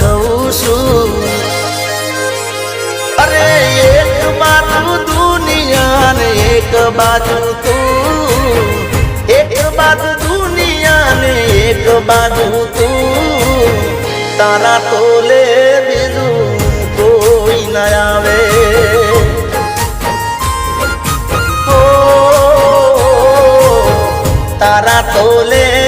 કહું છું અરે એક બાજુ દુનિયા ને એક બાજુ તું એક બાજુ દુનિયા ને એક બાજુ તું તારા તોલે બીજું કોઈ ન આવે તારા તોલે